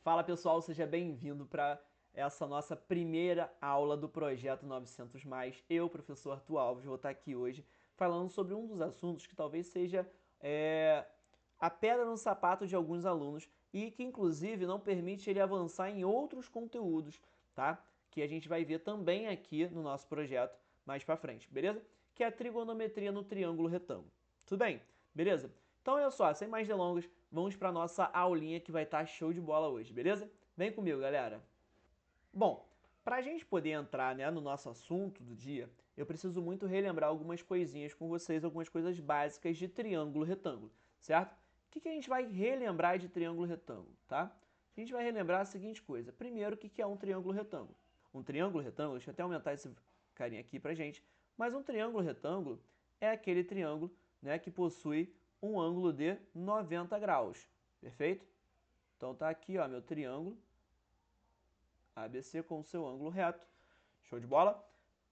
Fala pessoal, seja bem-vindo para essa nossa primeira aula do projeto 900 mais. Eu, professor Arthur Alves, vou estar aqui hoje falando sobre um dos assuntos que talvez seja a pedra no sapato de alguns alunos e que inclusive não permite ele avançar em outros conteúdos, tá? Que a gente vai ver também aqui no nosso projeto mais para frente, beleza? Que é a trigonometria no triângulo retângulo. Tudo bem? Beleza? Então, olha só, sem mais delongas, vamos para a nossa aulinha que vai estar show de bola hoje, beleza? Vem comigo, galera! Bom, para a gente poder entrar, né, no nosso assunto do dia, eu preciso muito relembrar algumas coisinhas com vocês, algumas coisas básicas de triângulo retângulo, certo? O que a gente vai relembrar de triângulo retângulo, tá? A gente vai relembrar a seguinte coisa. Primeiro, o que é um triângulo retângulo? Um triângulo retângulo, deixa eu até aumentar esse carinha aqui pra gente, mas um triângulo retângulo é aquele triângulo, né, que possui um ângulo de 90 graus, perfeito? Então tá aqui, ó, meu triângulo ABC com o seu ângulo reto. Show de bola?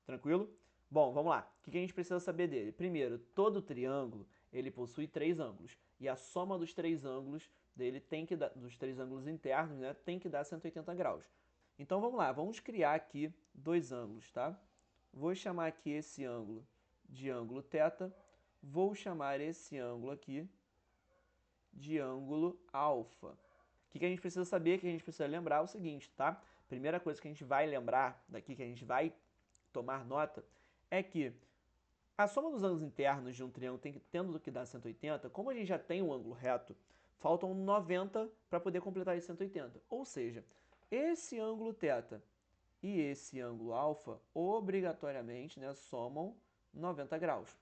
Tranquilo? Bom, vamos lá. O que a gente precisa saber dele? Primeiro, todo triângulo ele possui três ângulos e a soma dos três ângulos dele tem que dar, dos três ângulos internos, né, tem que dar 180 graus. Então vamos lá, vamos criar aqui dois ângulos, tá? Vou chamar aqui esse ângulo de ângulo θ, vou chamar esse ângulo aqui de ângulo alfa. O que a gente precisa saber, que a gente precisa lembrar é o seguinte, tá? Primeira coisa que a gente vai lembrar daqui, que a gente vai tomar nota, é que a soma dos ângulos internos de um triângulo tendo que dar 180, como a gente já tem um ângulo reto, faltam 90 para poder completar esse 180. Ou seja, esse ângulo θ e esse ângulo alfa obrigatoriamente, né, somam 90 graus.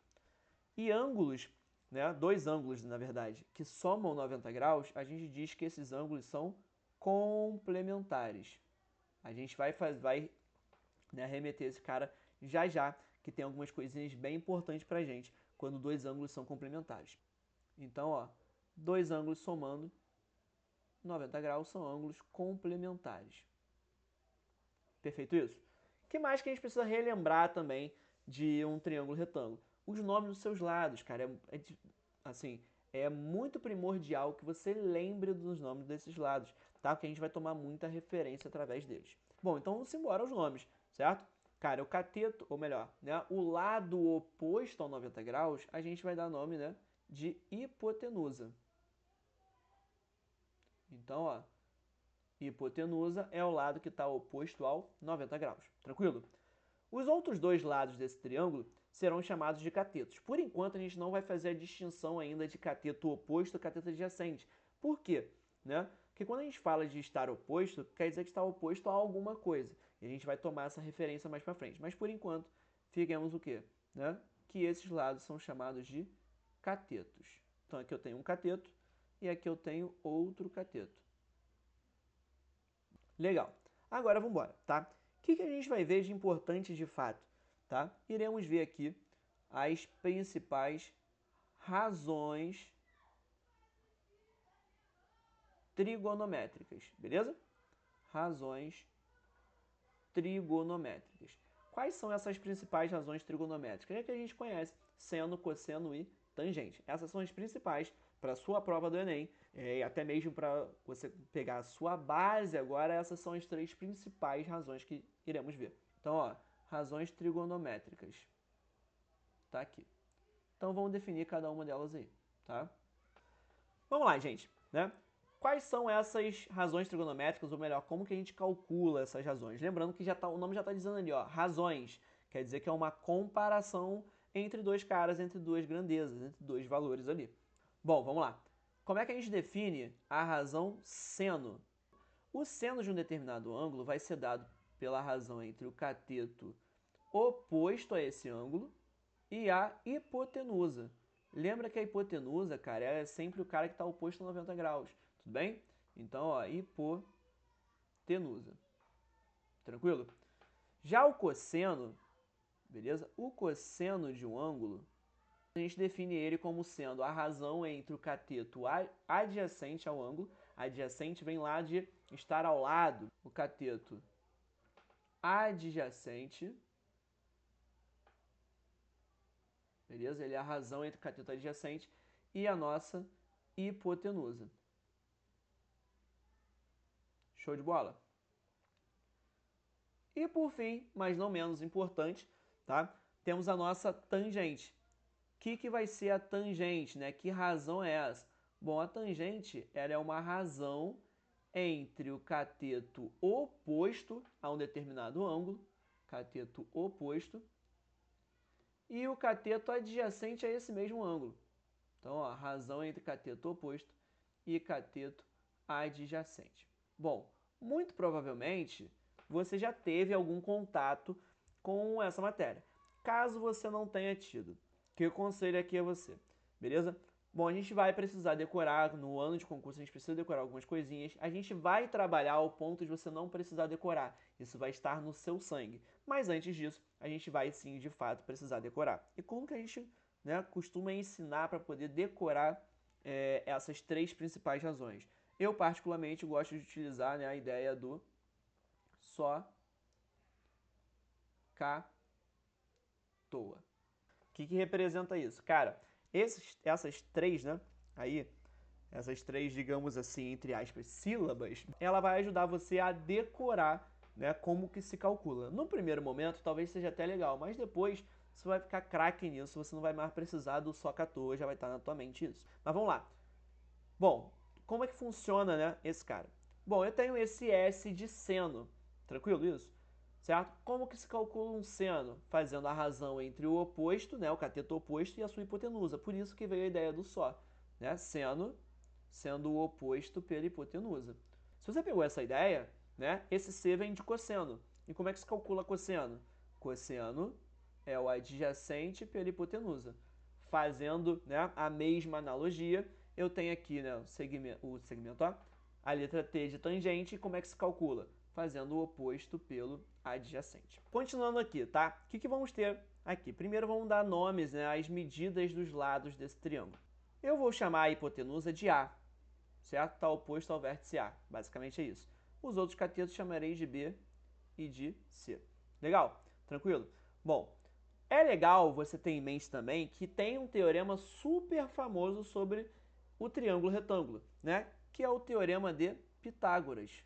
E ângulos, né, dois ângulos na verdade, que somam 90 graus, a gente diz que esses ângulos são complementares. A gente vai né, remeter esse cara já já, que tem algumas coisinhas bem importantes pra gente quando dois ângulos são complementares. Então, ó, dois ângulos somando 90 graus são ângulos complementares. Perfeito isso? O que mais que a gente precisa relembrar também de um triângulo retângulo? Os nomes dos seus lados, cara. Assim, é muito primordial que você lembre dos nomes desses lados, tá? Porque a gente vai tomar muita referência através deles. Bom, então vamos embora aos nomes, certo? Cara, o cateto, ou melhor, né, o lado oposto ao 90 graus, a gente vai dar nome, né, de hipotenusa. Então, ó, hipotenusa é o lado que está oposto ao 90 graus. Tranquilo? Os outros dois lados desse triângulo serão chamados de catetos. Por enquanto, a gente não vai fazer a distinção ainda de cateto oposto e cateto adjacente. Por quê? Né? Porque quando a gente fala de estar oposto, quer dizer que está oposto a alguma coisa. E a gente vai tomar essa referência mais para frente. Mas, por enquanto, fiquemos o quê? Né? Que esses lados são chamados de catetos. Então, aqui eu tenho um cateto e aqui eu tenho outro cateto. Legal. Agora vamos embora, tá? O que a gente vai ver de importante de fato, tá? Iremos ver aqui as principais razões trigonométricas, beleza? Razões trigonométricas. Quais são essas principais razões trigonométricas? É que a gente conhece: seno, cosseno e tangente. Essas são as principais para a sua prova do Enem, e até mesmo para você pegar a sua base agora, essas são as três principais razões que iremos ver. Então, ó, razões trigonométricas. Tá aqui. Então, vamos definir cada uma delas aí, tá? Vamos lá, gente, né? Quais são essas razões trigonométricas, ou melhor, como que a gente calcula essas razões? Lembrando que já tá, o nome já está dizendo ali, ó, razões. Quer dizer que é uma comparação entre dois caras, entre duas grandezas, entre dois valores ali. Bom, vamos lá. Como é que a gente define a razão seno? O seno de um determinado ângulo vai ser dado pela razão entre o cateto oposto a esse ângulo e a hipotenusa. Lembra que a hipotenusa, cara, é sempre o cara que está oposto a 90 graus, tudo bem? Então, ó, hipotenusa. Tranquilo? Já o cosseno, beleza? O cosseno de um ângulo, a gente define ele como sendo a razão entre o cateto adjacente ao ângulo. Adjacente vem lá de estar ao lado. O cateto adjacente, beleza? Ele é a razão entre o cateto adjacente e a nossa hipotenusa. Show de bola? E por fim, mas não menos importante, tá? Temos a nossa tangente. O que vai ser a tangente, né? Que razão é essa? Bom, a tangente ela é uma razão entre o cateto oposto a um determinado ângulo, cateto oposto, e o cateto adjacente a esse mesmo ângulo. Então, ó, razão entre cateto oposto e cateto adjacente. Bom, muito provavelmente você já teve algum contato com essa matéria. Caso você não tenha tido, que eu aconselho aqui a você, beleza? Bom, a gente vai precisar decorar, no ano de concurso a gente precisa decorar algumas coisinhas, a gente vai trabalhar ao ponto de você não precisar decorar, isso vai estar no seu sangue. Mas antes disso, a gente vai sim, de fato, precisar decorar. E como que a gente, né, costuma ensinar para poder decorar essas três principais razões? Eu, particularmente, gosto de utilizar, né, a ideia do só, cá, toa. O que representa isso? Cara, essas três, né, aí, essas três, digamos assim, entre aspas, sílabas, ela vai ajudar você a decorar, né, como que se calcula. No primeiro momento, talvez seja até legal, mas depois você vai ficar craque nisso, você não vai mais precisar do só cá toa, já vai estar na tua mente isso. Mas vamos lá. Bom, como é que funciona, né, esse cara? Bom, eu tenho esse S de seno, tranquilo isso? Certo? Como que se calcula um seno? Fazendo a razão entre o oposto, né, o cateto oposto, e a sua hipotenusa. Por isso que veio a ideia do só, né? Seno sendo o oposto pela hipotenusa. Se você pegou essa ideia, né, esse C vem de cosseno. E como é que se calcula cosseno? Cosseno é o adjacente pela hipotenusa. Fazendo, né, a mesma analogia, eu tenho aqui, né, o segmento, ó, a letra T de tangente, e como é que se calcula? Fazendo o oposto pelo adjacente. Continuando aqui, tá? O que vamos ter aqui? Primeiro vamos dar nomes, né, às medidas dos lados desse triângulo. Eu vou chamar a hipotenusa de A, certo? Está oposto ao vértice A, basicamente é isso. Os outros catetos chamarei de B e de C. Legal? Tranquilo? Bom, é legal você ter em mente também que tem um teorema super famoso sobre o triângulo retângulo, né? Que é o teorema de Pitágoras.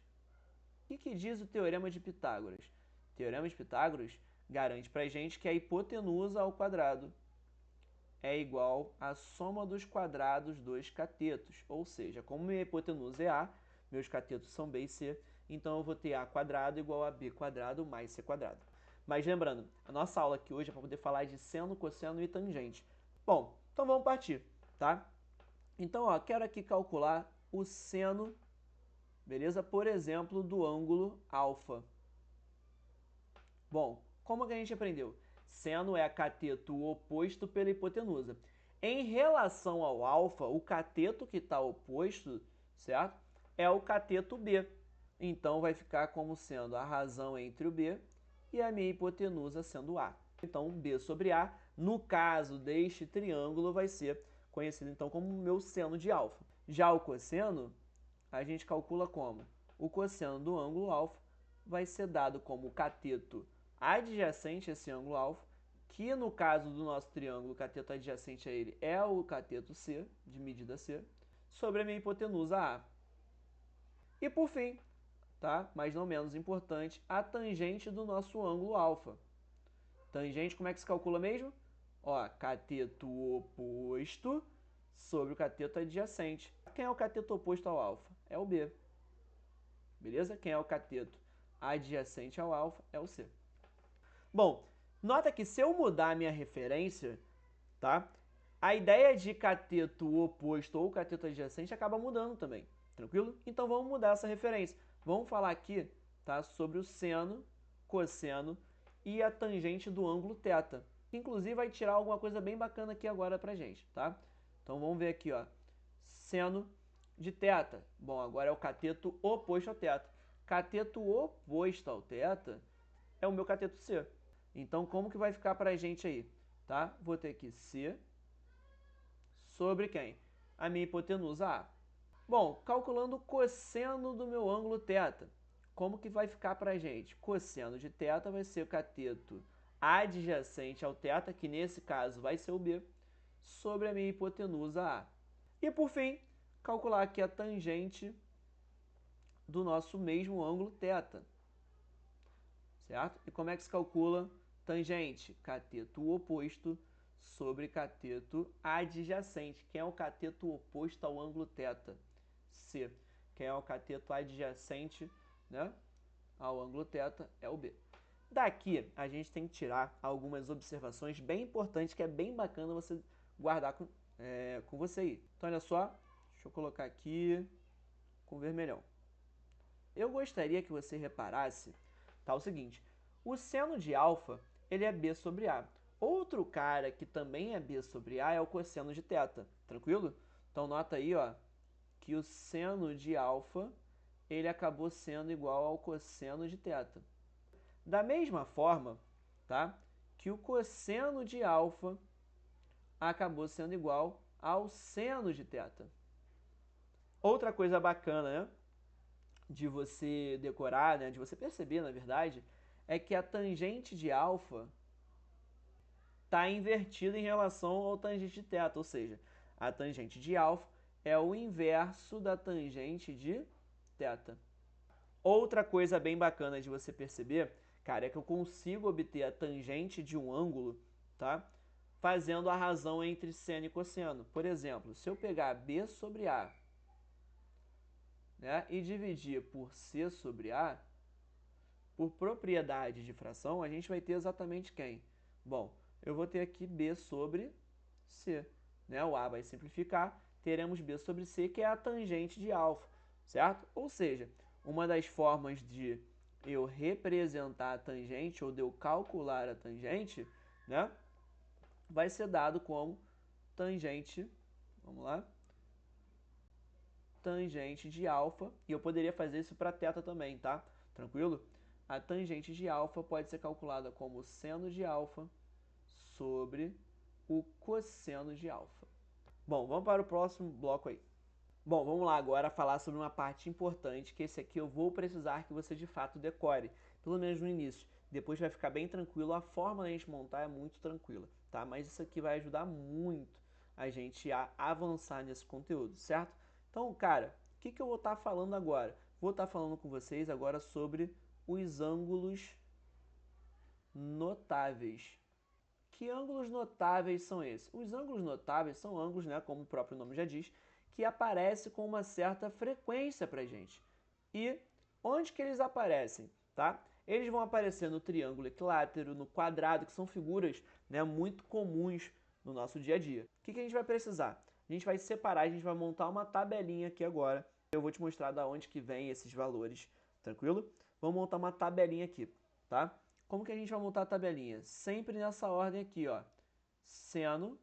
O que diz o teorema de Pitágoras? O teorema de Pitágoras garante pra gente que a hipotenusa ao quadrado é igual à soma dos quadrados dos catetos. Ou seja, como minha hipotenusa é A, meus catetos são B e C, então eu vou ter A quadrado igual a B quadrado mais C quadrado. Mas lembrando, a nossa aula aqui hoje é para poder falar de seno, cosseno e tangente. Bom, então vamos partir, tá? Então, ó, quero aqui calcular o seno, beleza? Por exemplo, do ângulo alfa. Bom, como que a gente aprendeu? Seno é cateto oposto pela hipotenusa. Em relação ao alfa, o cateto que está oposto, certo? É o cateto B. Então, vai ficar como sendo a razão entre o B e a minha hipotenusa sendo A. Então, B sobre A, no caso deste triângulo, vai ser conhecido então como meu seno de alfa. Já o cosseno, a gente calcula como? O cosseno do ângulo alfa vai ser dado como o cateto adjacente a esse ângulo alfa, que no caso do nosso triângulo, o cateto adjacente a ele é o cateto C, de medida C, sobre a minha hipotenusa A. E por fim, tá? Mas não menos importante, a tangente do nosso ângulo alfa. Tangente, como é que se calcula mesmo? Ó, cateto oposto sobre o cateto adjacente. Quem é o cateto oposto ao alfa? É o B. Beleza? Quem é o cateto adjacente ao alfa? É o C. Bom, nota que se eu mudar a minha referência, tá? A ideia de cateto oposto ou cateto adjacente acaba mudando também, tranquilo? Então vamos mudar essa referência. Vamos falar aqui, tá, sobre o seno, cosseno e a tangente do ângulo θ. Inclusive vai tirar alguma coisa bem bacana aqui agora pra gente, tá? Então vamos ver aqui, ó. Seno de θ. Bom, agora é o cateto oposto ao θ. Cateto oposto ao θ é o meu cateto C. Então, como que vai ficar pra gente aí? Tá? Vou ter aqui C sobre quem? A minha hipotenusa A. Bom, calculando o cosseno do meu ângulo θ, como que vai ficar pra gente? Cosseno de θ vai ser o cateto adjacente ao θ, que nesse caso vai ser o B, sobre a minha hipotenusa A. E por fim, calcular aqui a tangente do nosso mesmo ângulo θ, certo? E como é que se calcula tangente? Cateto oposto sobre cateto adjacente. Quem é o cateto oposto ao ângulo θ? C. Quem é o cateto adjacente, né, ao ângulo θ é o B. Daqui, a gente tem que tirar algumas observações bem importantes, que é bem bacana você guardar com você aí. Então, olha só, deixa eu colocar aqui com vermelhão. Eu gostaria que você reparasse, tá, o seguinte, o seno de alfa, ele é B sobre A. Outro cara que também é B sobre A é o cosseno de θ, tranquilo? Então, nota aí, ó, que o seno de alfa, ele acabou sendo igual ao cosseno de θ. Da mesma forma, tá, que o cosseno de alfa acabou sendo igual ao seno de θ. Outra coisa bacana, né, de você decorar, né, de você perceber, na verdade, é que a tangente de alfa está invertida em relação ao tangente de θ, ou seja, a tangente de alfa é o inverso da tangente de θ. Outra coisa bem bacana de você perceber, cara, é que eu consigo obter a tangente de um ângulo, tá, fazendo a razão entre seno e cosseno. Por exemplo, se eu pegar B sobre A, né, e dividir por C sobre A, por propriedade de fração, a gente vai ter exatamente quem? Bom, eu vou ter aqui B sobre C, né? O A vai simplificar, teremos B sobre C, que é a tangente de alfa, certo? Ou seja, uma das formas de eu representar a tangente, ou de eu calcular a tangente, né, vai ser dado como tangente, vamos lá, tangente de alfa, e eu poderia fazer isso para θ também, tá? Tranquilo? A tangente de alfa pode ser calculada como seno de alfa sobre o cosseno de alfa. Bom, vamos para o próximo bloco aí. Bom, vamos lá agora falar sobre uma parte importante, que esse aqui eu vou precisar que você de fato decore, pelo menos no início. Depois vai ficar bem tranquilo, a forma da gente montar é muito tranquila, tá? Mas isso aqui vai ajudar muito a gente a avançar nesse conteúdo, certo? Então, cara, o que eu vou estar falando agora? Vou estar falando com vocês agora sobre os ângulos notáveis. Que ângulos notáveis são esses? Os ângulos notáveis são ângulos, né, como o próprio nome já diz, que aparecem com uma certa frequência para a gente. E onde que eles aparecem? Tá? Eles vão aparecer no triângulo equilátero, no quadrado, que são figuras, né, muito comuns no nosso dia a dia. O que a gente vai precisar? A gente vai separar, a gente vai montar uma tabelinha aqui agora. Eu vou te mostrar da onde que vem esses valores, tranquilo? Vamos montar uma tabelinha aqui, tá? Como que a gente vai montar a tabelinha? Sempre nessa ordem aqui, ó. Seno,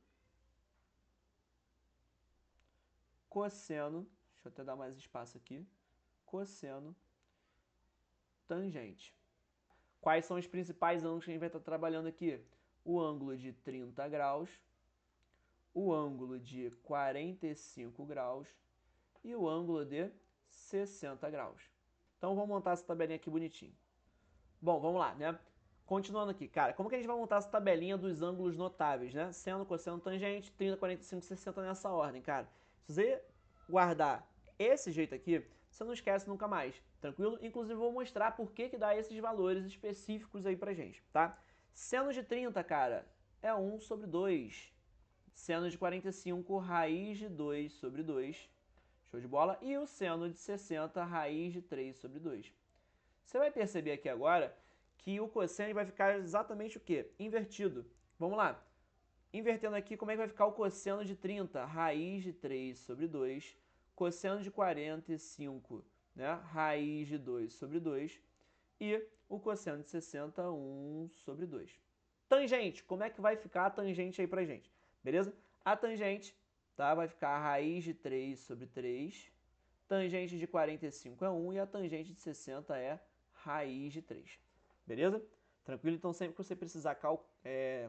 cosseno, deixa eu até dar mais espaço aqui, cosseno, tangente. Quais são os principais ângulos que a gente vai estar trabalhando aqui? O ângulo de 30 graus, o ângulo de 45 graus e o ângulo de 60 graus. Então vamos montar essa tabelinha aqui bonitinho. Bom, vamos lá, né? Continuando aqui, cara, como que a gente vai montar essa tabelinha dos ângulos notáveis, né? Seno, cosseno, tangente, 30, 45, 60 nessa ordem, cara. Se você guardar esse jeito aqui, você não esquece nunca mais, tranquilo? Inclusive, eu vou mostrar por que dá esses valores específicos aí pra gente, tá? Seno de 30, cara, é 1 sobre 2. Seno de 45, raiz de 2 sobre 2. Show de bola? E o seno de 60, raiz de 3 sobre 2. Você vai perceber aqui agora que o cosseno vai ficar exatamente o quê? Invertido. Vamos lá. Invertendo aqui, como é que vai ficar o cosseno de 30? Raiz de 3 sobre 2. Cosseno de 45, né? Raiz de 2 sobre 2. E o cosseno de 60, 1 sobre 2. Tangente, como é que vai ficar a tangente aí pra gente? Beleza? A tangente, tá, vai ficar a raiz de 3 sobre 3. Tangente de 45 é 1 e a tangente de 60 é raiz de 3. Beleza? Tranquilo? Então, sempre que você precisar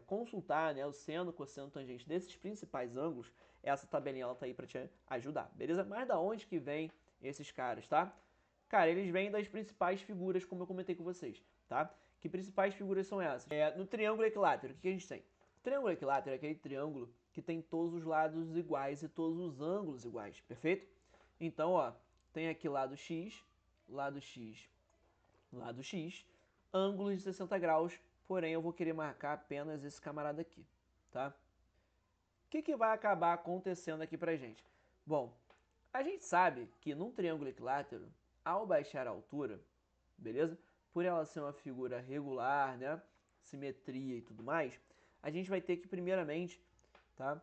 consultar, né, o seno, cosseno, tangente desses principais ângulos, essa tabelinha ela tá aí para te ajudar. Beleza? Mas da onde que vem esses caras, tá? Cara, eles vêm das principais figuras, como eu comentei com vocês, tá? Que principais figuras são essas? No triângulo equilátero, o que a gente tem? O triângulo equilátero é aquele triângulo que tem todos os lados iguais e todos os ângulos iguais, perfeito? Então, ó, tem aqui lado x, lado x, ângulos de 60 graus, porém eu vou querer marcar apenas esse camarada aqui, tá? O que vai acabar acontecendo aqui pra gente? Bom, a gente sabe que num triângulo equilátero, ao baixar a altura, beleza? Por ela ser uma figura regular, né? Simetria e tudo mais, a gente vai ter que, primeiramente, tá?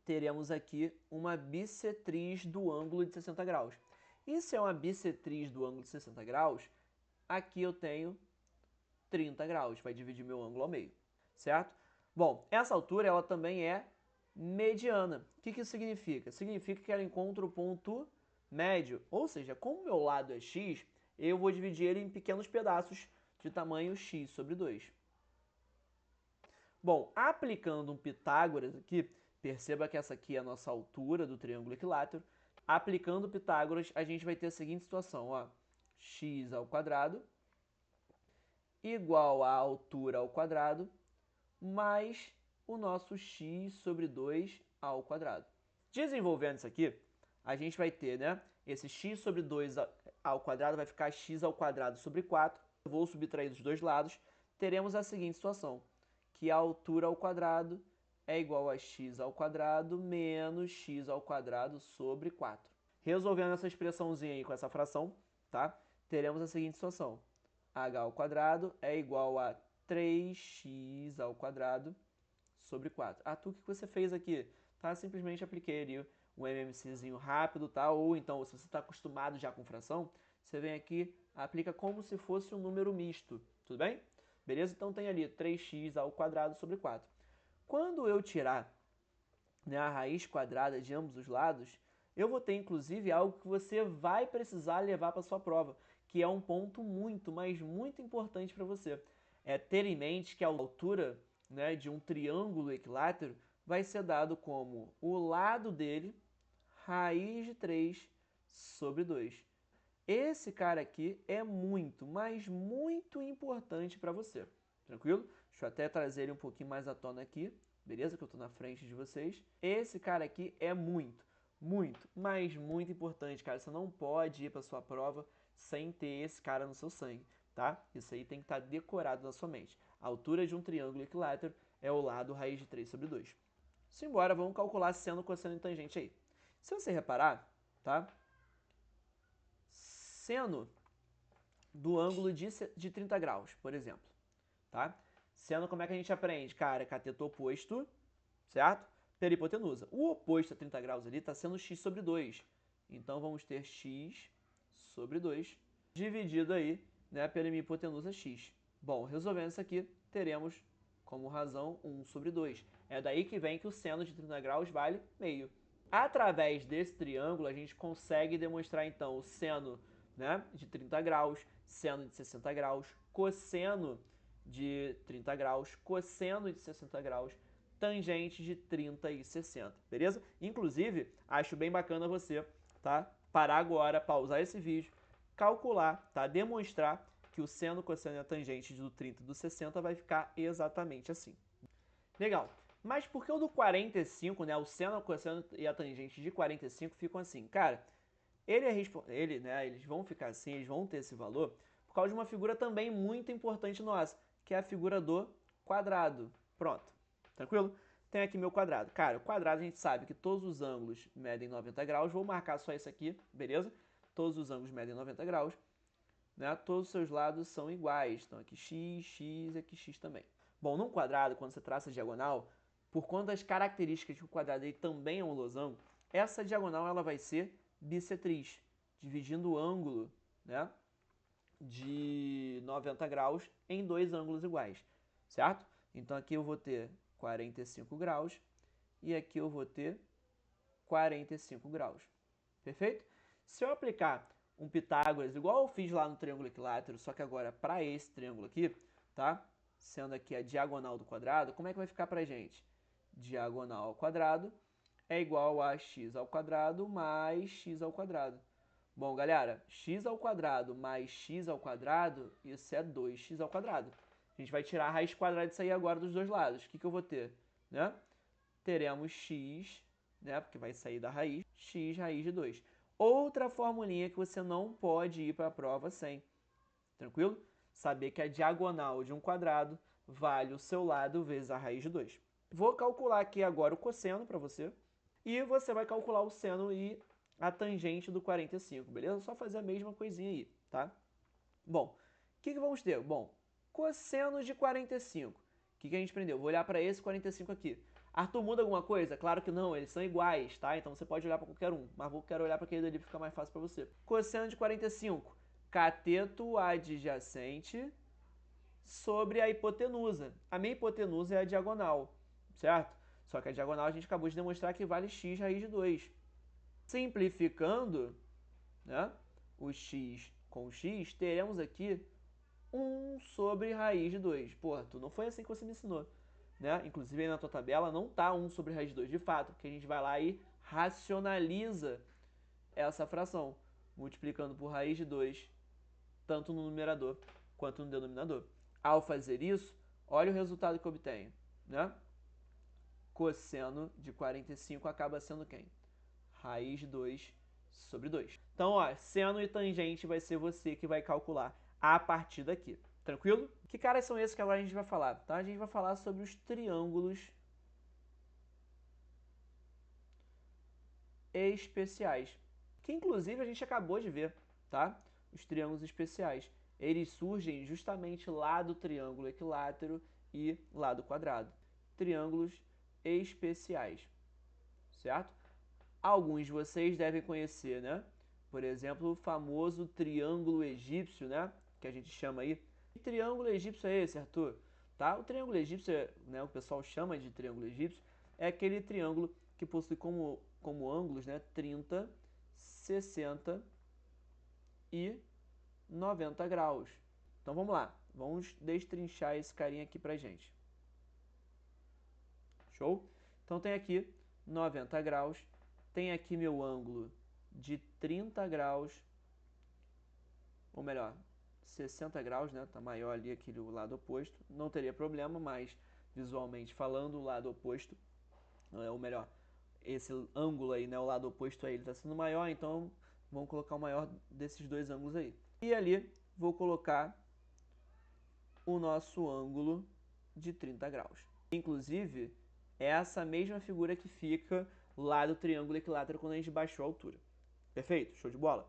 Teremos aqui uma bissetriz do ângulo de 60 graus. E se é uma bissetriz do ângulo de 60 graus, aqui eu tenho 30 graus, vai dividir meu ângulo ao meio, certo? Bom, essa altura ela também é mediana. O que isso significa? Significa que ela encontra o ponto médio, ou seja, como o meu lado é x, eu vou dividir ele em pequenos pedaços de tamanho x sobre 2. Bom, aplicando um Pitágoras aqui, perceba que essa aqui é a nossa altura do triângulo equilátero. Aplicando Pitágoras, a gente vai ter a seguinte situação, ó, x ao quadrado igual a altura ao quadrado mais o nosso x sobre 2 ao quadrado. Desenvolvendo isso aqui, a gente vai ter, né, esse x sobre 2 ao quadrado vai ficar x ao quadrado sobre 4. Eu vou subtrair dos dois lados, teremos a seguinte situação, que a altura ao quadrado é igual a x ao quadrado menos x ao quadrado sobre 4. Resolvendo essa expressãozinha aí com essa fração, tá? Teremos a seguinte situação. H ao quadrado é igual a 3x ao quadrado sobre 4. O que você fez aqui? Tá? Simplesmente apliquei ali um MMCzinho rápido, tá? Ou então, se você está acostumado já com fração, você vem aqui, aplica como se fosse um número misto, tudo bem? Beleza? Então tem ali 3x ao quadrado sobre 4. Quando eu tirar, né, a raiz quadrada de ambos os lados, eu vou ter inclusive algo que você vai precisar levar para sua prova, que é um ponto muito, mas muito importante para você. É ter em mente que a altura, né, de um triângulo equilátero vai ser dado como o lado dele, raiz de 3 sobre 2. Esse cara aqui é muito, mas muito importante para você, tranquilo? Deixa eu até trazer ele um pouquinho mais à tona aqui, beleza? Que eu estou na frente de vocês. Esse cara aqui é muito, mas muito importante, cara. Você não pode ir para sua prova sem ter esse cara no seu sangue, tá? Isso aí tem que estar decorado na sua mente. A altura de um triângulo equilátero é o lado raiz de 3 sobre 2. Simbora, vamos calcular seno, cosseno e tangente aí. Se você reparar, tá? Seno do ângulo de 30 graus, por exemplo, tá? Seno, como é que a gente aprende? Cara, cateto oposto, certo? Pela hipotenusa. O oposto a 30 graus ali está sendo x sobre 2. Então, vamos ter x sobre 2 dividido aí, né, pela minha hipotenusa x. Bom, resolvendo isso aqui, teremos como razão 1 sobre 2. É daí que vem que o seno de 30 graus vale meio. Através desse triângulo, a gente consegue demonstrar, então, o seno, né, de 30 graus, seno de 60 graus, cosseno de 30 graus, cosseno de 60 graus, tangente de 30 e 60, beleza? Inclusive, acho bem bacana você, tá, parar agora, pausar esse vídeo, calcular, tá, demonstrar que o seno, cosseno e a tangente do 30 e do 60 vai ficar exatamente assim. Legal. Mas por que o do 45, né, o seno, o cosseno e a tangente de 45 ficam assim? Cara, eles vão ficar assim, eles vão ter esse valor por causa de uma figura também muito importante nossa, que é a figura do quadrado. Pronto. Tranquilo? Tem aqui meu quadrado. Cara, o quadrado a gente sabe que todos os ângulos medem 90 graus. Vou marcar só esse aqui, beleza? Todos os ângulos medem 90 graus. Né? Todos os seus lados são iguais. Então aqui x, x e aqui x também. Bom, num quadrado, quando você traça a diagonal, por conta das características de que o quadrado ele também é um losango, essa diagonal ela vai ser bissetriz, dividindo o ângulo, né, de 90 graus em dois ângulos iguais, certo? Então aqui eu vou ter 45 graus e aqui eu vou ter 45 graus. Perfeito? Se eu aplicar um Pitágoras, igual eu fiz lá no triângulo equilátero, só que agora para esse triângulo aqui, tá? Sendo aqui a diagonal do quadrado, como é que vai ficar pra gente? Diagonal ao quadrado é igual a x ao quadrado mais x ao quadrado. Bom, galera, x ao quadrado mais x ao quadrado, isso é 2x ao quadrado. A gente vai tirar a raiz quadrada disso aí agora dos dois lados. O que eu vou ter? Né? Teremos x, né, porque vai sair da raiz, x raiz de 2. Outra formulinha que você não pode ir para a prova sem. Tranquilo? Saber que a diagonal de um quadrado vale o seu lado vezes a raiz de 2. Vou calcular aqui agora o cosseno para você. E você vai calcular o seno e a tangente do 45, beleza? Só fazer a mesma coisinha aí, tá? Bom, o que vamos ter? Bom, cosseno de 45. O que a gente aprendeu? Vou olhar para esse 45 aqui. Arthur, muda alguma coisa? Claro que não, eles são iguais, tá? Então você pode olhar para qualquer um, mas quero olhar para aquele dali para ficar mais fácil para você. Cosseno de 45, cateto adjacente sobre a hipotenusa. A minha hipotenusa é a diagonal, certo? Só que a diagonal a gente acabou de demonstrar que vale x raiz de 2. Simplificando, né, o x com o x, teremos aqui 1 sobre raiz de 2. Pô, tu não foi assim que você me ensinou, né? Inclusive aí na tua tabela não tá 1 sobre raiz de 2 de fato, porque a gente vai lá e racionaliza essa fração, multiplicando por raiz de 2, tanto no numerador quanto no denominador. Ao fazer isso, olha o resultado que eu obtenho, né? Cosseno de 45 acaba sendo quem? Raiz de 2 sobre 2. Então, ó, seno e tangente vai ser você que vai calcular a partir daqui. Tranquilo? Que caras são esses que agora a gente vai falar? Tá? A gente vai falar sobre os triângulos especiais, que inclusive a gente acabou de ver, tá? Os triângulos especiais. Eles surgem justamente lá do triângulo equilátero e lá do quadrado. Triângulos especiais, certo? Alguns de vocês devem conhecer, né? Por exemplo, o famoso triângulo egípcio, né? Que a gente chama aí. Que triângulo egípcio é esse, Arthur? Tá? O triângulo egípcio, né, o pessoal chama de triângulo egípcio, é aquele triângulo que possui como ângulos, né, 30, 60 e 90 graus. Então vamos lá, vamos destrinchar esse carinha aqui pra gente. Show? Então tem aqui 90 graus, tem aqui meu ângulo de 30 graus, ou melhor, 60 graus, né? Tá maior ali aquele lado oposto. Não teria problema, mas visualmente falando, o lado oposto, ou melhor, esse ângulo aí, né? O lado oposto a ele está sendo maior, então vamos colocar o maior desses dois ângulos aí. E ali vou colocar o nosso ângulo de 30 graus. Inclusive, é essa mesma figura que fica lá do triângulo equilátero quando a gente baixou a altura. Perfeito? Show de bola?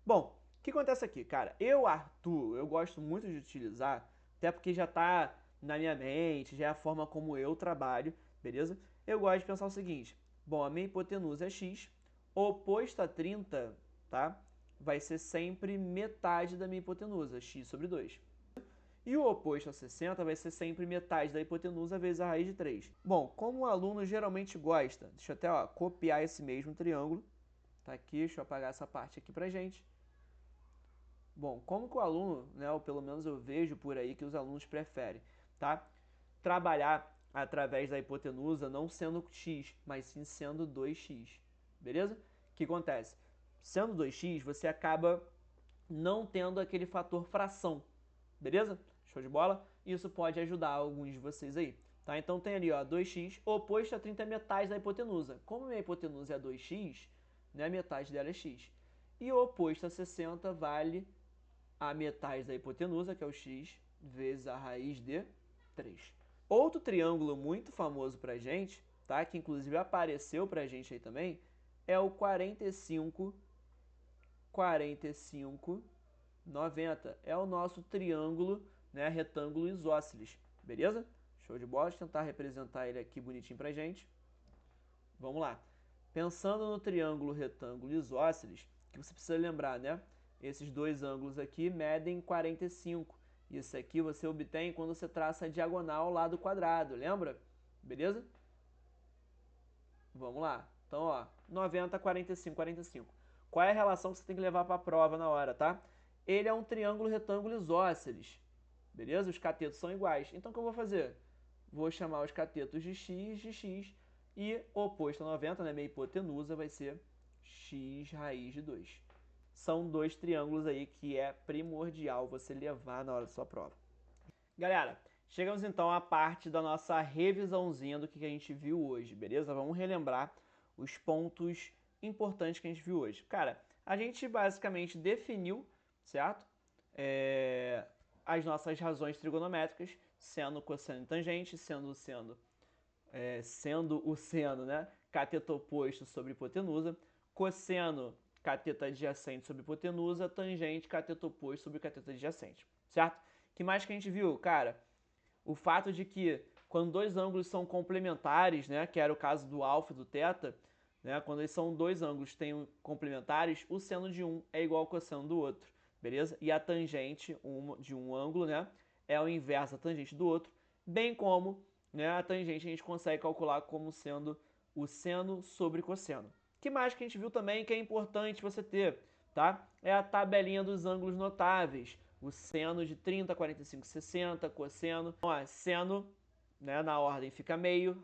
Bom, o que acontece aqui, cara? Arthur, eu gosto muito de utilizar, até porque já está na minha mente, já é a forma como eu trabalho, beleza? Eu gosto de pensar o seguinte, bom, a minha hipotenusa é x, oposto a 30, tá? Vai ser sempre metade da minha hipotenusa, x sobre 2. E o oposto a 60 vai ser sempre metade da hipotenusa vezes a raiz de 3. Bom, como o aluno geralmente gosta, deixa eu até copiar esse mesmo triângulo, tá aqui, deixa eu apagar essa parte aqui pra gente. Bom, como que o aluno, né, ou pelo menos eu vejo por aí que os alunos preferem, tá? Trabalhar através da hipotenusa não sendo x, mas sim sendo 2x, beleza? O que acontece? Sendo 2x, você acaba não tendo aquele fator fração, beleza? Show de bola? Isso pode ajudar alguns de vocês aí, tá? Então tem ali, ó, 2x, oposto a 30 é metade da hipotenusa. Como a minha hipotenusa é 2x, né, metade dela é x. E o oposto a 60 vale a metade da hipotenusa, que é o x, vezes a raiz de 3. Outro triângulo muito famoso pra gente, tá? Que inclusive apareceu pra gente aí também, é o 45, 45, 90. É o nosso triângulo, né, retângulo isósceles, beleza? Show de bola, deixa eu tentar representar ele aqui bonitinho pra gente. Vamos lá. Pensando no triângulo retângulo isósceles, que você precisa lembrar, né? Esses dois ângulos aqui medem 45. Isso aqui você obtém quando você traça a diagonal lá do quadrado, lembra? Beleza? Vamos lá. Então, ó, 90, 45, 45. Qual é a relação que você tem que levar para a prova na hora, tá? Ele é um triângulo retângulo isósceles, beleza? Os catetos são iguais. Então, o que eu vou fazer? Vou chamar os catetos de x, e o oposto a 90, né, minha hipotenusa, vai ser x raiz de 2. São dois triângulos aí que é primordial você levar na hora da sua prova. Galera, chegamos então à parte da nossa revisãozinha do que a gente viu hoje, beleza? Vamos relembrar os pontos importantes que a gente viu hoje? Cara, a gente basicamente definiu, certo? As nossas razões trigonométricas, seno, cosseno e tangente, sendo o seno, né, cateto oposto sobre hipotenusa, cosseno, cateto adjacente sobre hipotenusa, tangente, cateto oposto sobre cateto adjacente, certo? Que mais que a gente viu? Cara, o fato de que quando dois ângulos são complementares, né, que era o caso do alfa e do θ, né, quando eles são dois ângulos complementares, o seno de um é igual ao cosseno do outro, beleza? E a tangente de um ângulo, né, é o inverso da tangente do outro, bem como, né, a tangente a gente consegue calcular como sendo o seno sobre cosseno. O que mais que a gente viu também que é importante você ter, tá? É a tabelinha dos ângulos notáveis. O seno de 30, 45, 60, cosseno. Então, seno, né, na ordem fica meio,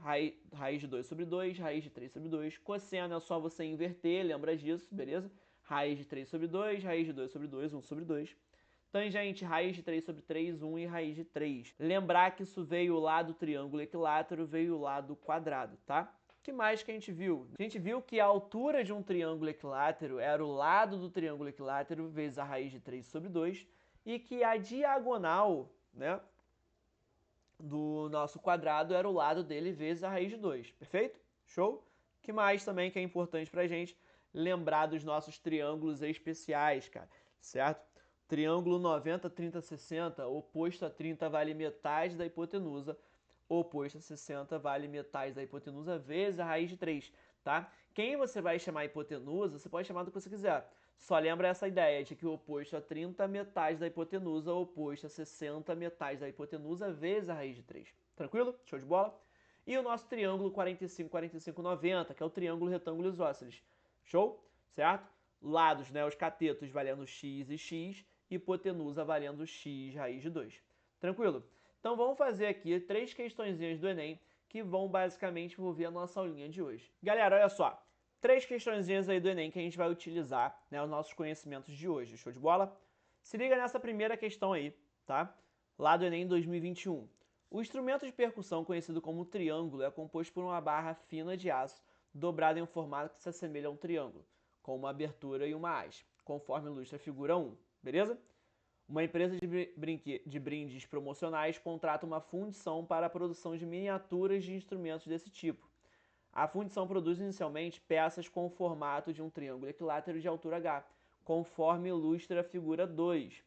raiz de 2 sobre 2, raiz de 3 sobre 2. Cosseno é só você inverter, lembra disso, beleza? Raiz de 3 sobre 2, raiz de 2 sobre 2, 1 sobre 2. Tangente, raiz de 3 sobre 3, 1 e raiz de 3. Lembrar que isso veio lá do triângulo equilátero, veio lá do quadrado, tá? O que mais que a gente viu? A gente viu que a altura de um triângulo equilátero era o lado do triângulo equilátero vezes a raiz de 3 sobre 2 e que a diagonal, né, do nosso quadrado era o lado dele vezes a raiz de 2, perfeito? Show? O que mais também que é importante pra gente? Lembrar dos nossos triângulos especiais, cara, certo? Triângulo 90, 30, 60, oposto a 30 vale metade da hipotenusa, oposto a 60 vale metade da hipotenusa vezes a raiz de 3, tá? Quem você vai chamar hipotenusa, você pode chamar do que você quiser. Só lembra essa ideia de que o oposto a 30, metade da hipotenusa, oposto a 60, metade da hipotenusa, vezes a raiz de 3. Tranquilo? Show de bola? E o nosso triângulo 45, 45, 90, que é o triângulo retângulo isósceles. Show? Certo? Lados, né, os catetos valendo x e x, hipotenusa valendo x raiz de 2. Tranquilo? Então vamos fazer aqui 3 questõezinhas do Enem que vão basicamente envolver a nossa aulinha de hoje. Galera, olha só. 3 questõezinhas aí do Enem que a gente vai utilizar, né, os nossos conhecimentos de hoje. Show de bola? Se liga nessa primeira questão aí, tá? Lá do Enem 2021. O instrumento de percussão conhecido como triângulo é composto por uma barra fina de aço dobrada em um formato que se assemelha a um triângulo, com uma abertura e uma haste, conforme ilustra a figura 1. Beleza? Uma empresa de brindes promocionais contrata uma fundição para a produção de miniaturas de instrumentos desse tipo. A fundição produz inicialmente peças com o formato de um triângulo equilátero de altura h, conforme ilustra a figura 2.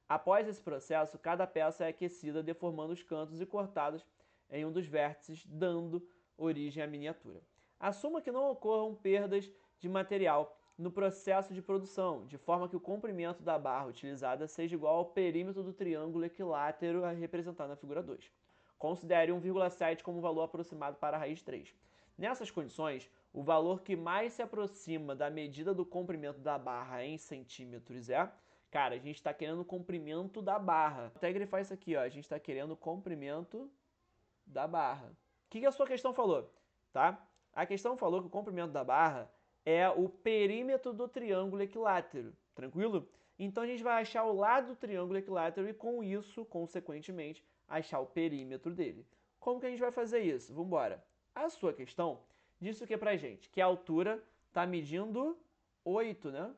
Após esse processo, cada peça é aquecida, deformando os cantos e cortados em um dos vértices, dando origem à miniatura. Assuma que não ocorram perdas de material no processo de produção, de forma que o comprimento da barra utilizada seja igual ao perímetro do triângulo equilátero representado na figura 2. Considere 1,7 como valor aproximado para a raiz 3. Nessas condições, o valor que mais se aproxima da medida do comprimento da barra em centímetros é... Cara, a gente está querendo o comprimento da barra. Até grifar isso aqui, ó. A gente está querendo o comprimento da barra. O que a sua questão falou? Tá? A questão falou que o comprimento da barra é o perímetro do triângulo equilátero. Tranquilo? Então a gente vai achar o lado do triângulo equilátero e com isso, consequentemente, achar o perímetro dele. Como que a gente vai fazer isso? Vamos embora. A sua questão diz o que pra gente? Que a altura está medindo 8, né?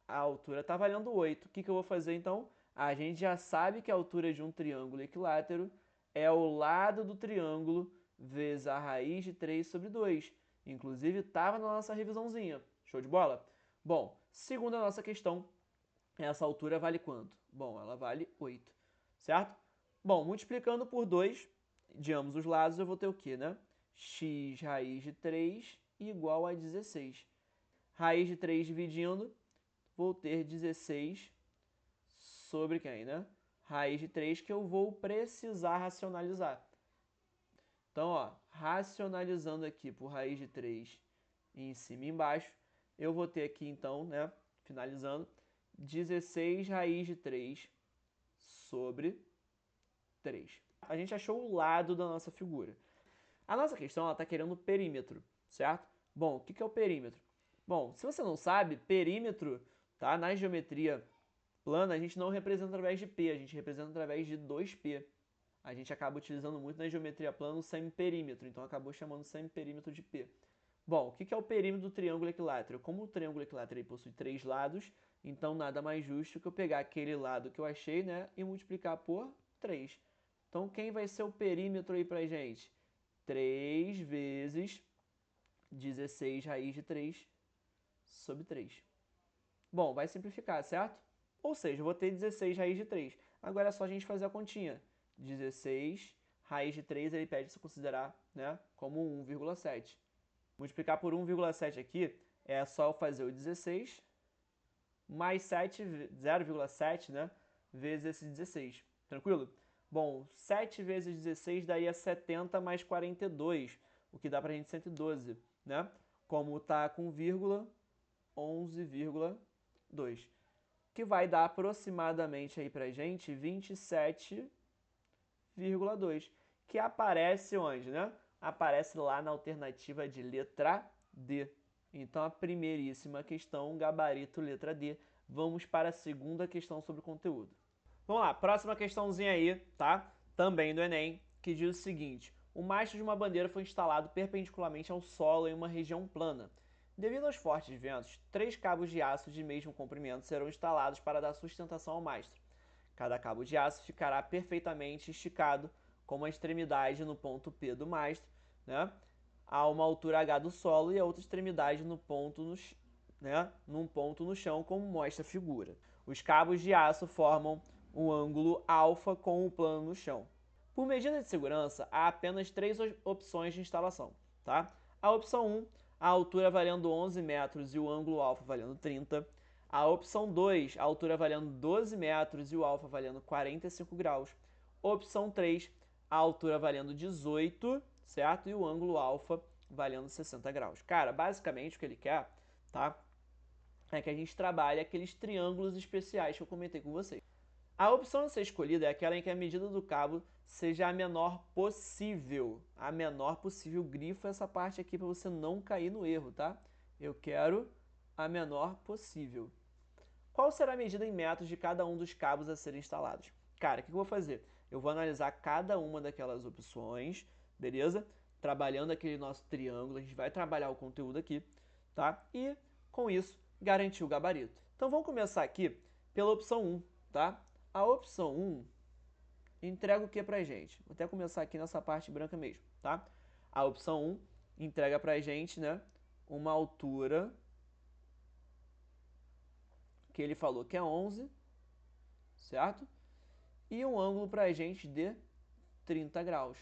A altura está valendo 8. O que eu vou fazer então? A gente já sabe que a altura de um triângulo equilátero é o lado do triângulo vezes a raiz de 3 sobre 2. Inclusive, estava na nossa revisãozinha. Show de bola? Bom, segundo a nossa questão, essa altura vale quanto? Bom, ela vale 8, certo? Bom, multiplicando por 2 de ambos os lados, eu vou ter o quê, né? X raiz de 3 igual a 16. Raiz de 3 dividindo, vou ter 16 sobre quem, né? Raiz de 3 que eu vou precisar racionalizar. Então, ó, racionalizando aqui por raiz de 3 em cima e embaixo, eu vou ter aqui então, né, finalizando, 16 raiz de 3 sobre 3. A gente achou o lado da nossa figura. A nossa questão está querendo o perímetro, certo? Bom, o que é o perímetro? Bom, se você não sabe, perímetro, tá, na geometria plana, a gente não representa através de P, a gente representa através de 2P. A gente acaba utilizando muito na geometria plana o semiperímetro, então acabou chamando o semiperímetro de P. Bom, o que é o perímetro do triângulo equilátero? Como o triângulo equilátero ele possui 3 lados, então nada mais justo que eu pegar aquele lado que eu achei, né, e multiplicar por 3. Então, quem vai ser o perímetro aí pra gente? 3 vezes 16 raiz de 3 sobre 3. Bom, vai simplificar, certo? Ou seja, eu vou ter 16 raiz de 3. Agora é só a gente fazer a continha. 16 raiz de 3, ele pede se considerar, né, como 1,7. Multiplicar por 1,7 aqui é só eu fazer o 16 mais 0,7, né, vezes esse 16. Tranquilo? Bom, 7 vezes 16 daria 70 mais 42, o que dá pra gente 112, né? Como tá com vírgula, 11,2, que vai dar aproximadamente aí pra gente 27,2, que aparece onde, né? Aparece lá na alternativa de letra D. Então, a primeiríssima questão, gabarito letra D. Vamos para a segunda questão sobre conteúdo. Vamos lá, próxima questãozinha aí, tá? Também do Enem, que diz o seguinte: o mastro de uma bandeira foi instalado perpendicularmente ao solo em uma região plana. Devido aos fortes ventos, 3 cabos de aço de mesmo comprimento serão instalados para dar sustentação ao mastro. Cada cabo de aço ficará perfeitamente esticado, com uma extremidade no ponto P do mastro, né, a uma altura H do solo, e a outra extremidade no ponto num ponto no chão, como mostra a figura. Os cabos de aço formam um ângulo alfa com o plano no chão. Por medida de segurança, há apenas 3 opções de instalação. Tá? A opção 1, a altura valendo 11 metros e o ângulo alfa valendo 30. A opção 2, a altura valendo 12 metros e o alfa valendo 45 graus. Opção 3, a altura valendo 18, certo? E o ângulo alfa valendo 60 graus. Cara, basicamente o que ele quer, tá? É que a gente trabalhe aqueles triângulos especiais que eu comentei com vocês. A opção a ser escolhida é aquela em que a medida do cabo seja a menor possível. A menor possível. Grifa essa parte aqui para você não cair no erro, tá? Eu quero a menor possível. Qual será a medida em metros de cada um dos cabos a serem instalados? Cara, o que eu vou fazer? Eu vou analisar cada uma daquelas opções, beleza? Trabalhando aquele nosso triângulo, a gente vai trabalhar o conteúdo aqui, tá? E, com isso, garantir o gabarito. Então, vamos começar aqui pela opção 1, tá? A opção 1 entrega o que pra gente? Vou até começar aqui nessa parte branca mesmo, tá? A opção 1 entrega pra gente, né, uma altura que ele falou que é 11, certo? E um ângulo pra gente de 30 graus,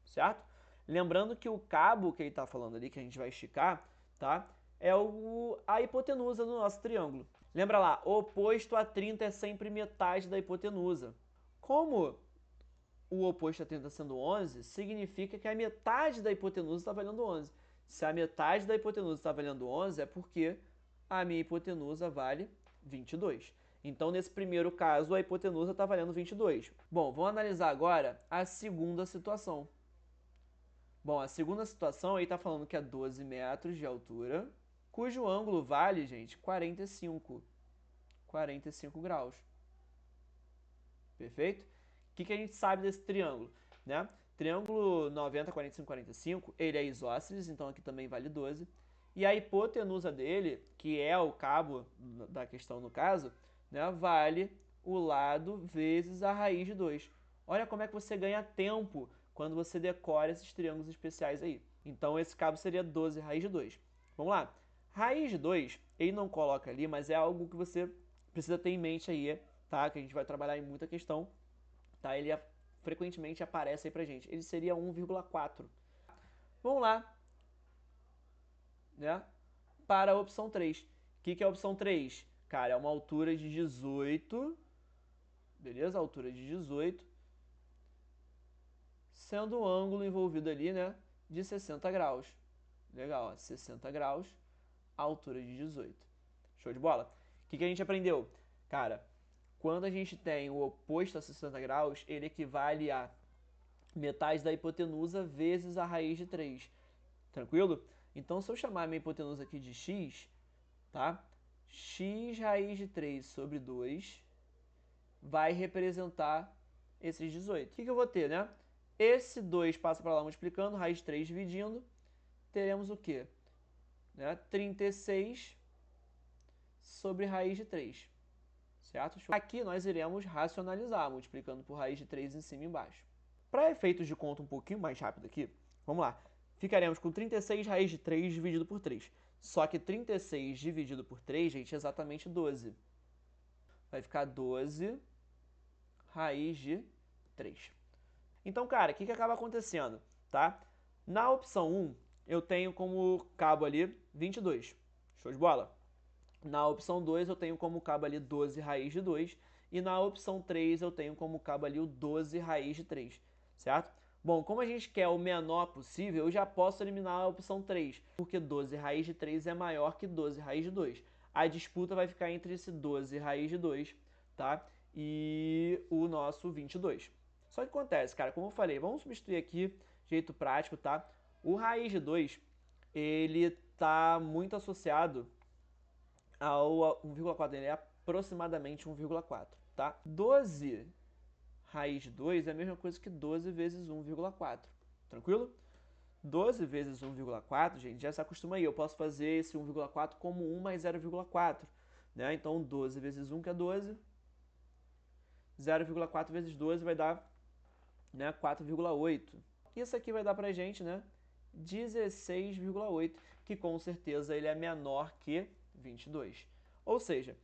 certo? Lembrando que o cabo que ele está falando ali, que a gente vai esticar, tá? É a hipotenusa do nosso triângulo. Lembra lá, oposto a 30 é sempre metade da hipotenusa. Como o oposto a 30 sendo 11, significa que a metade da hipotenusa está valendo 11. Se a metade da hipotenusa está valendo 11, é porque a minha hipotenusa vale 22. Então, nesse primeiro caso, a hipotenusa está valendo 22. Bom, vamos analisar agora a segunda situação. Bom, a segunda situação aí está falando que é 12 metros de altura, cujo ângulo vale, gente, 45 graus. Perfeito? O que a gente sabe desse triângulo, né? Triângulo 90, 45, 45, ele é isósceles, então aqui também vale 12. E a hipotenusa dele, que é o cabo da questão no caso, né, vale o lado vezes a raiz de 2. Olha como é que você ganha tempo quando você decora esses triângulos especiais aí. Então esse cabo seria 12 raiz de 2. Vamos lá. Raiz de 2, ele não coloca ali, mas é algo que você precisa ter em mente aí, tá? Que a gente vai trabalhar em muita questão, tá? Ele frequentemente aparece aí pra gente. Ele seria 1,4. Vamos lá, né? Para a opção 3. O que é a opção 3? Cara, é uma altura de 18, beleza? Altura de 18, sendo o ângulo envolvido ali, né, de 60 graus. Legal, ó, 60 graus, altura de 18. Show de bola? O que a gente aprendeu? Cara, quando a gente tem o oposto a 60 graus, ele equivale a metade da hipotenusa vezes a raiz de 3. Tranquilo? Então, se eu chamar a minha hipotenusa aqui de x, tá? X raiz de 3 sobre 2 vai representar esses 18. O que eu vou ter, né? Esse 2 passa para lá multiplicando, raiz de 3 dividindo, teremos o quê? né? 36 sobre raiz de 3, certo? Aqui nós iremos racionalizar, multiplicando por raiz de 3 em cima e embaixo. Para efeitos de conta um pouquinho mais rápido aqui, vamos lá. Ficaremos com 36 raiz de 3 dividido por 3. Só que 36 dividido por 3, gente, é exatamente 12. Vai ficar 12 raiz de 3. Então, cara, o que acaba acontecendo, tá? Na opção 1, eu tenho como cabo ali 22. Show de bola? Na opção 2, eu tenho como cabo ali 12 raiz de 2. E na opção 3, eu tenho como cabo ali o 12 raiz de 3, certo? Bom, como a gente quer o menor possível, eu já posso eliminar a opção 3, porque 12 raiz de 3 é maior que 12 raiz de 2. A disputa vai ficar entre esse 12 raiz de 2, tá? E o nosso 22. Só que acontece, cara, como eu falei, vamos substituir aqui, jeito prático, tá? O raiz de 2, ele tá muito associado ao 1,4, ele é aproximadamente 1,4, tá? 12 raiz de 2 é a mesma coisa que 12 vezes 1,4, tranquilo? 12 vezes 1,4, gente, já se acostuma aí, eu posso fazer esse 1,4 como 1 mais 0,4, né? Então 12 vezes 1, que é 12, 0,4 vezes 12 vai dar, né, 4,8. Isso aqui vai dar pra gente, né, 16,8, que com certeza ele é menor que 22. Ou seja,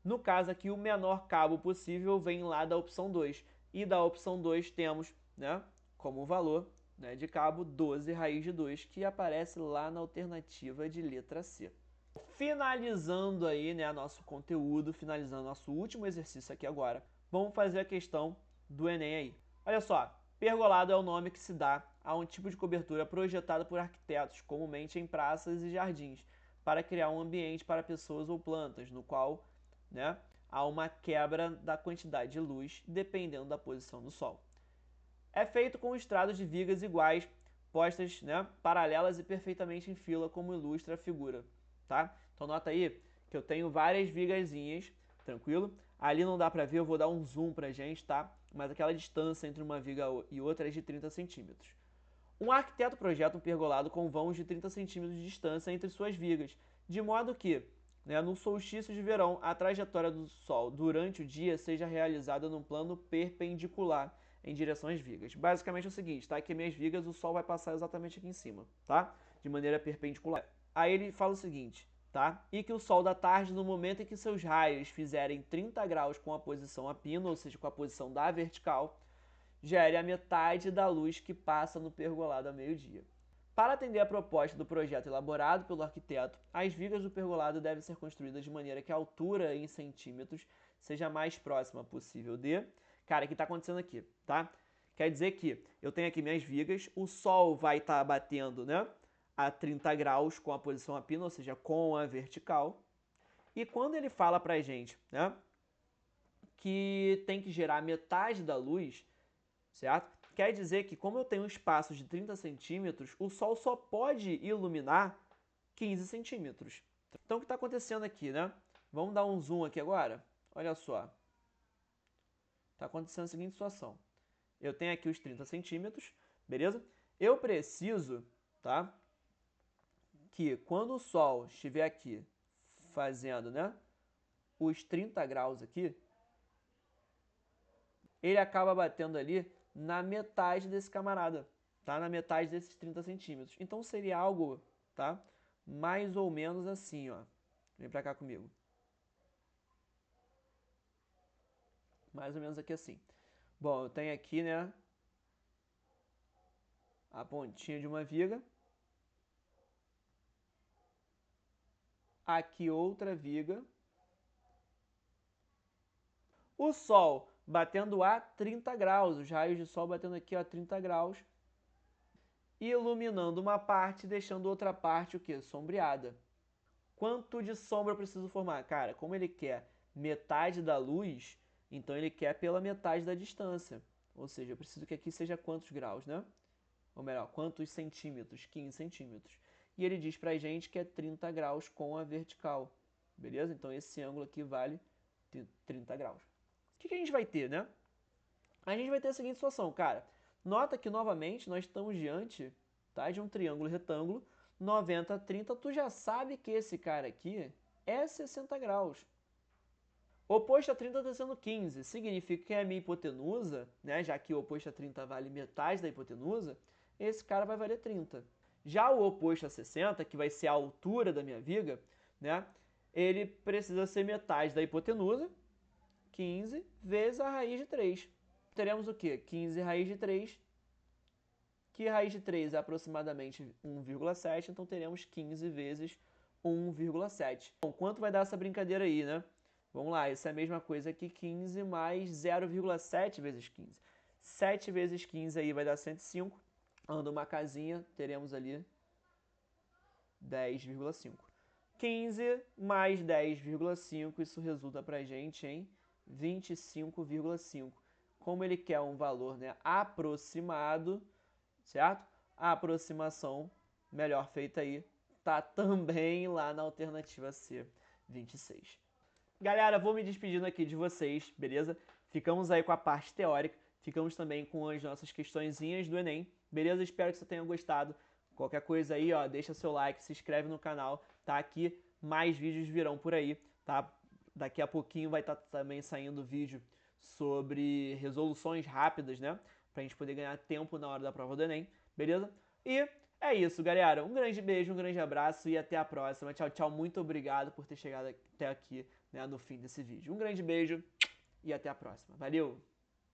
no caso aqui, o menor cabo possível vem lá da opção 2. E da opção 2 temos, né, como valor, né, de cabo 12 raiz de 2, que aparece lá na alternativa de letra C. Finalizando aí, né, nosso conteúdo, finalizando nosso último exercício aqui agora, vamos fazer a questão do Enem aí. Olha só, pergolado é o nome que se dá a um tipo de cobertura projetado por arquitetos, comumente em praças e jardins, para criar um ambiente para pessoas ou plantas, no qual, né, há uma quebra da quantidade de luz dependendo da posição do sol. É feito com estrados de vigas iguais, postas, né, paralelas e perfeitamente em fila, como ilustra a figura, tá? Então nota aí que eu tenho várias vigazinhas, tranquilo? Ali não dá pra ver, eu vou dar um zoom pra gente, tá? Mas aquela distância entre uma viga e outra é de 30 centímetros. Um arquiteto projeta um pergolado com vãos de 30 centímetros de distância entre suas vigas, de modo que, né, no solstício de verão, a trajetória do Sol durante o dia seja realizada num plano perpendicular em direção às vigas. Basicamente é o seguinte, tá? Que minhas vigas, o Sol vai passar exatamente aqui em cima, tá? De maneira perpendicular. Aí ele fala o seguinte, tá? E que o Sol da tarde, no momento em que seus raios fizerem 30 graus com a posição a pino, ou seja, com a posição da vertical, gere a metade da luz que passa no pergolado a meio-dia. Para atender a proposta do projeto elaborado pelo arquiteto, as vigas do pergolado devem ser construídas de maneira que a altura em centímetros seja a mais próxima possível de... Cara, o que está acontecendo aqui, tá? Quer dizer que eu tenho aqui minhas vigas, o sol vai estar batendo, né, a 30 graus com a posição a pino, ou seja, com a vertical. E quando ele fala pra gente, né, que tem que gerar metade da luz, certo? Quer dizer que, como eu tenho um espaço de 30 centímetros, o Sol só pode iluminar 15 centímetros. Então, o que está acontecendo aqui, né? Vamos dar um zoom aqui agora? Olha só. Está acontecendo a seguinte situação. Eu tenho aqui os 30 centímetros, beleza? Eu preciso, tá? Que quando o Sol estiver aqui fazendo, né, os 30 graus aqui, ele acaba batendo ali na metade desse camarada, tá? Na metade desses 30 centímetros. Então seria algo, tá? Mais ou menos assim, ó. Vem pra cá comigo. Mais ou menos aqui assim. Bom, eu tenho aqui, né, a pontinha de uma viga. Aqui outra viga. O Sol batendo a 30 graus, os raios de Sol batendo aqui a 30 graus, iluminando uma parte, deixando outra parte o quê? Sombreada. Quanto de sombra eu preciso formar? Cara, como ele quer metade da luz, então ele quer pela metade da distância. Ou seja, eu preciso que aqui seja quantos graus, né? Ou melhor, quantos centímetros? 15 centímetros. E ele diz pra gente que é 30 graus com a vertical. Beleza? Então esse ângulo aqui vale 30 graus. O que a gente vai ter, né? A gente vai ter a seguinte situação, cara. Nota que, novamente, nós estamos diante, tá, de um triângulo retângulo, 90, 30, tu já sabe que esse cara aqui é 60 graus. Oposto a 30 está sendo 15, significa que a minha hipotenusa, né, já que o oposto a 30 vale metade da hipotenusa, esse cara vai valer 30. Já o oposto a 60, que vai ser a altura da minha viga, né, ele precisa ser metade da hipotenusa, 15, vezes a raiz de 3. Teremos o quê? 15 raiz de 3, que raiz de 3 é aproximadamente 1,7, então teremos 15 vezes 1,7. Bom, quanto vai dar essa brincadeira aí, né? Vamos lá, isso é a mesma coisa que 15 mais 0,7 vezes 15. 7 vezes 15 aí vai dar 105. Anda uma casinha, teremos ali 10,5. 15 mais 10,5, isso resulta pra gente em 25,5. Como ele quer um valor, né, aproximado, certo? A aproximação melhor feita aí tá também lá na alternativa C, 26. Galera, vou me despedindo aqui de vocês, beleza? Ficamos aí com a parte teórica, ficamos também com as nossas questõezinhas do Enem, beleza? Espero que você tenha gostado. Qualquer coisa aí, ó, deixa seu like, se inscreve no canal, tá? Aqui mais vídeos virão por aí, tá? Daqui a pouquinho vai estar também saindo vídeo sobre resoluções rápidas, né? Pra gente poder ganhar tempo na hora da prova do Enem, beleza? E é isso, galera. Um grande beijo, um grande abraço e até a próxima. Tchau, tchau. Muito obrigado por ter chegado até aqui, né, no fim desse vídeo. Um grande beijo e até a próxima. Valeu!